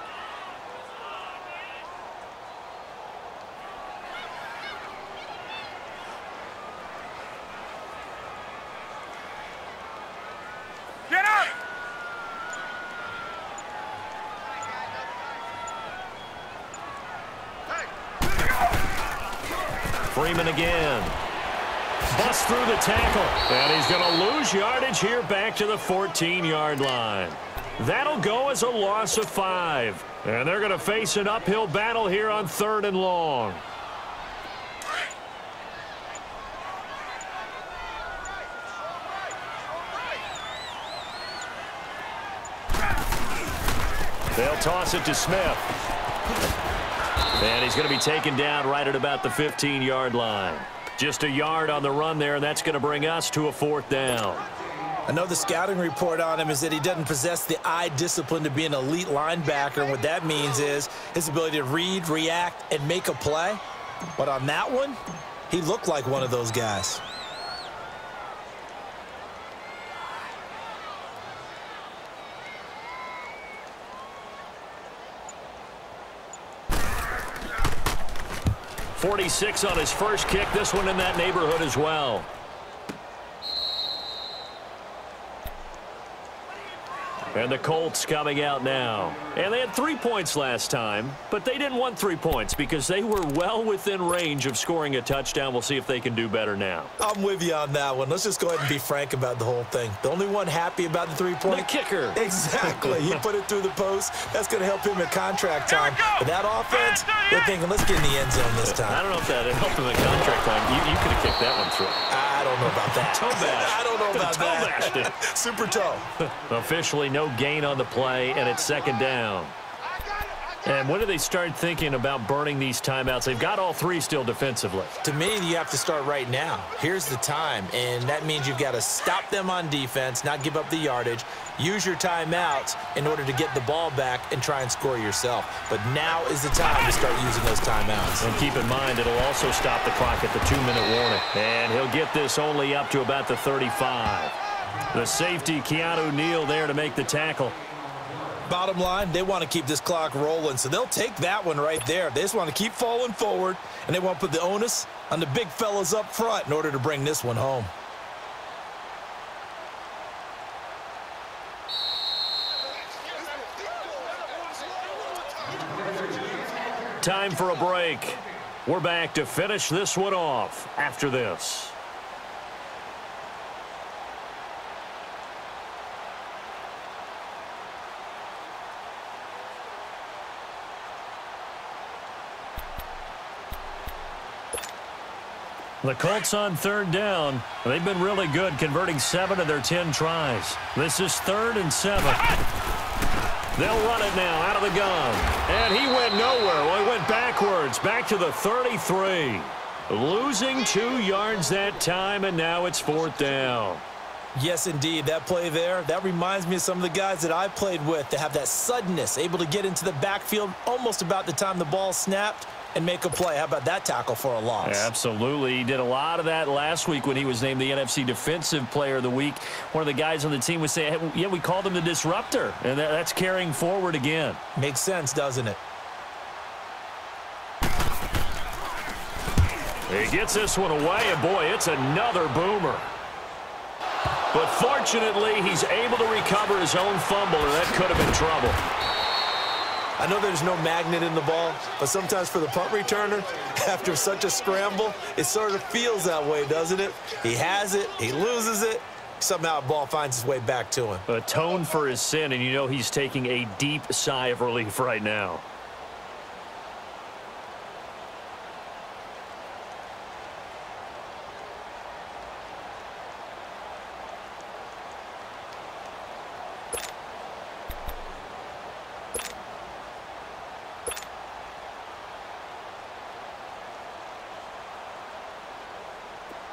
Freeman again. Busts through the tackle. And he's going to lose yardage here back to the 14-yard line. That'll go as a loss of 5. And they're going to face an uphill battle here on 3rd and long. They'll toss it to Smith. And he's going to be taken down right at about the 15-yard line. Just a yard on the run there, and that's going to bring us to a 4th down. I know the scouting report on him is that he doesn't possess the eye discipline to be an elite linebacker, and what that means is his ability to read, react, and make a play. But on that one, he looked like one of those guys. .46 on his first kick. This one in that neighborhood as well. And the Colts coming out now. And they had 3 points last time, but they didn't want 3 points because they were well within range of scoring a touchdown. We'll see if they can do better now. I'm with you on that one. Let's just go ahead and be frank about the whole thing. The only one happy about the 3-point. The kicker. Exactly. He put it through the post. That's going to help him at contract time. But that offense, they're thinking, let's get in the end zone this time. I don't know if that helped him at contract time. You could have kicked that one through. I don't know about that. Toe bash. I don't know about that. Toe bashed it. Super toe. Officially no gain on the play, and it's second down. And when do they start thinking about burning these timeouts? They've got all three still defensively. To me, you have to start right now. Here's the time, and that means you've got to stop them on defense, not give up the yardage, use your timeouts in order to get the ball back and try and score yourself. But now is the time to start using those timeouts. And keep in mind, it'll also stop the clock at the 2-minute warning. And he'll get this only up to about the 35. The safety, Keanu Neal, there to make the tackle. Bottom line, they want to keep this clock rolling, so they'll take that one right there. They just want to keep falling forward, and they want to put the onus on the big fellas up front in order to bring this one home. Time for a break. We're back to finish this one off after this. The Colts on third down. They've been really good, converting 7 of their 10 tries. This is 3rd and 7. They'll run it now out of the gun. And he went nowhere. Well, he went backwards, back to the 33. Losing 2 yards that time, and now it's 4th down. Yes, indeed. That play there, that reminds me of some of the guys that I played with that have that suddenness, able to get into the backfield almost about the time the ball snapped and make a play. How about that tackle for a loss? Absolutely. He did a lot of that last week when he was named the NFC Defensive Player of the Week. One of the guys on the team would say, hey, yeah, we called him the disruptor, and that's carrying forward again. Makes sense, doesn't it? He gets this one away, and boy, it's another boomer. But fortunately, he's able to recover his own fumble, or that could have been trouble. I know there's no magnet in the ball, but sometimes for the punt returner, after such a scramble, it sort of feels that way, doesn't it? He has it, he loses it, somehow the ball finds its way back to him. Atone for his sin, and you know he's taking a deep sigh of relief right now.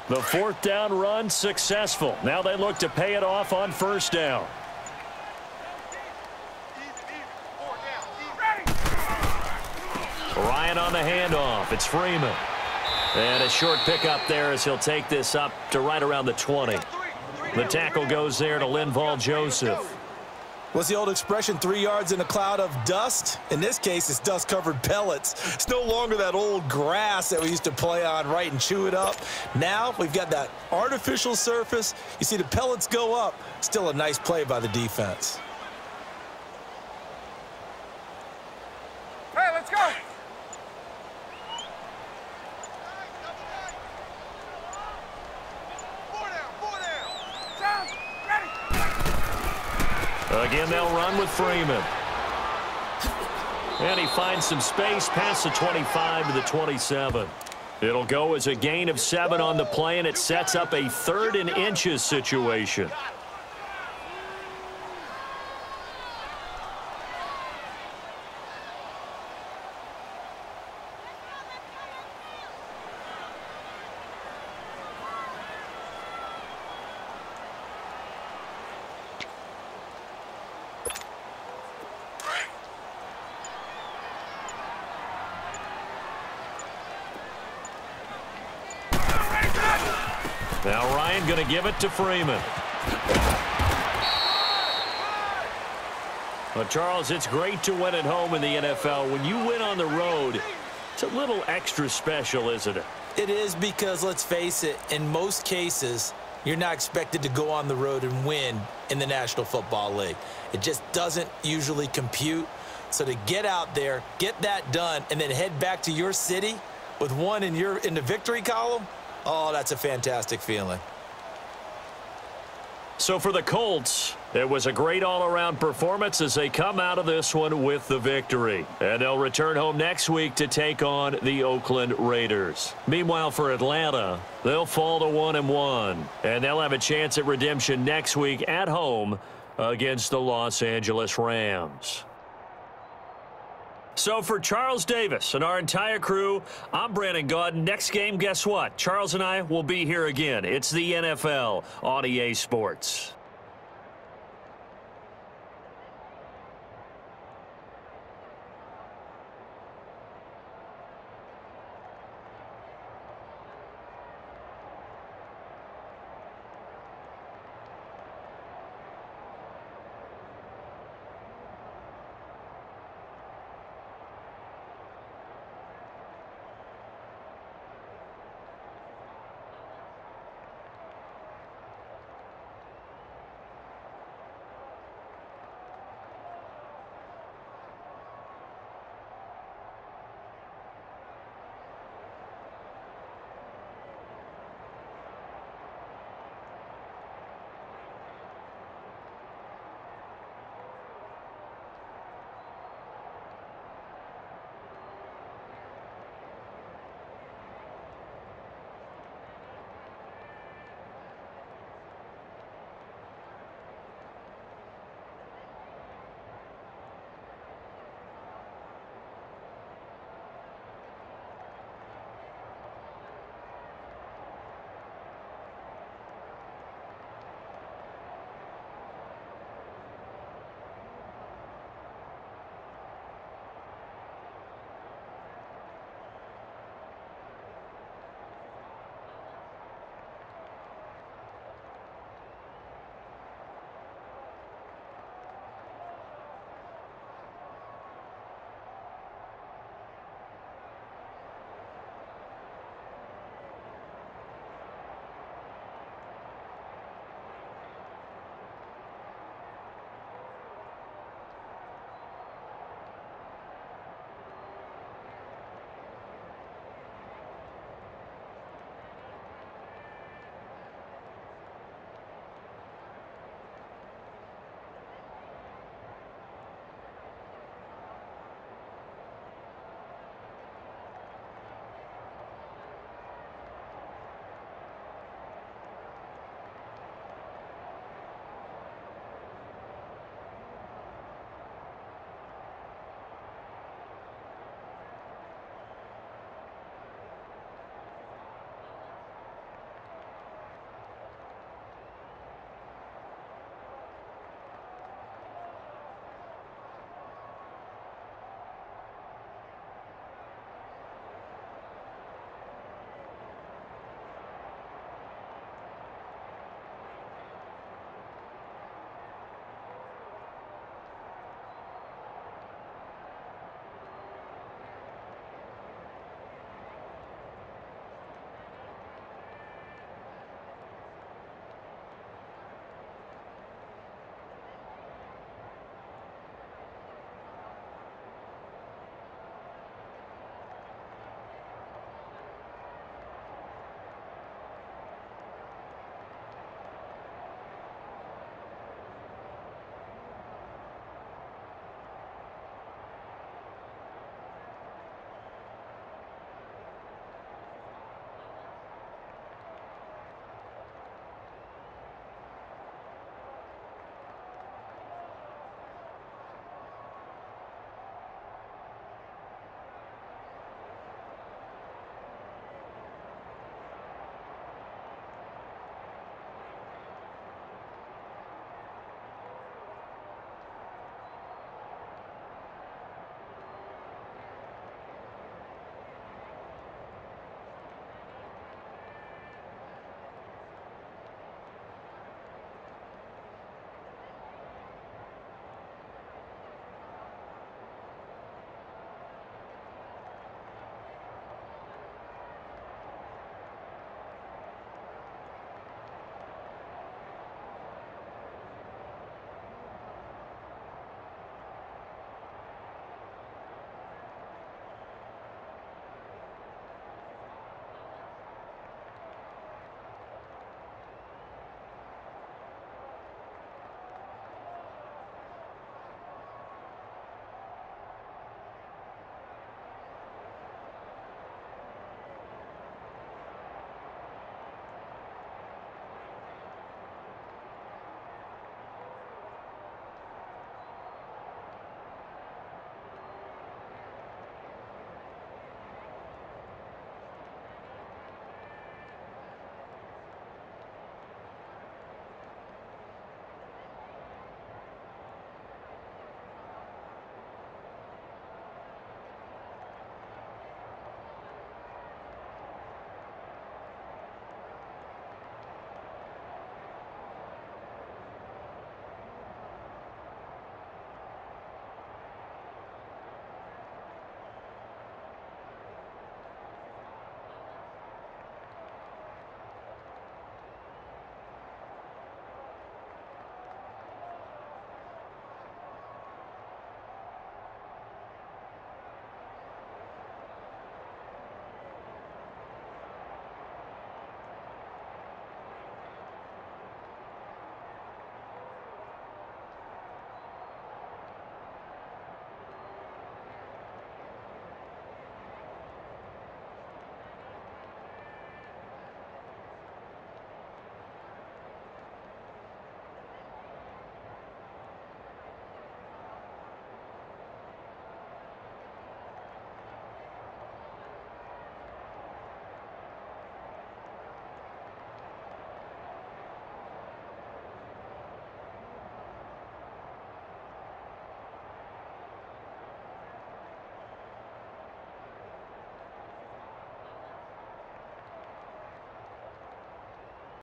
The 4th down run successful. Now they look to pay it off on 1st down. Ryan on the handoff. It's Freeman. And a short pickup there as he'll take this up to right around the 20. The tackle goes there to Linval Joseph. What's the old expression, 3 yards in a cloud of dust? In this case, it's dust-covered pellets. It's no longer that old grass that we used to play on, right, and chew it up. Now we've got that artificial surface. You see the pellets go up. Still a nice play by the defense. Hey, let's go. Again, they'll run with Freeman. And he finds some space past the 25 to the 27. It'll go as a gain of 7 on the play, and it sets up a 3rd and inches situation. Now Ryan going to give it to Freeman. Well, Charles, it's great to win at home in the NFL. When you win on the road, it's a little extra special, isn't it? It is, because, let's face it, in most cases, you're not expected to go on the road and win in the National Football League. It just doesn't usually compute. So to get out there, get that done, and then head back to your city with one in the victory column, oh, that's a fantastic feeling. So for the Colts, it was a great all-around performance as they come out of this one with the victory. And they'll return home next week to take on the Oakland Raiders. Meanwhile, for Atlanta, they'll fall to 1-1. And they'll have a chance at redemption next week at home against the Los Angeles Rams. So for Charles Davis and our entire crew, I'm Brandon Gaudin. Next game, guess what? Charles and I will be here again. It's the NFL on EA Sports.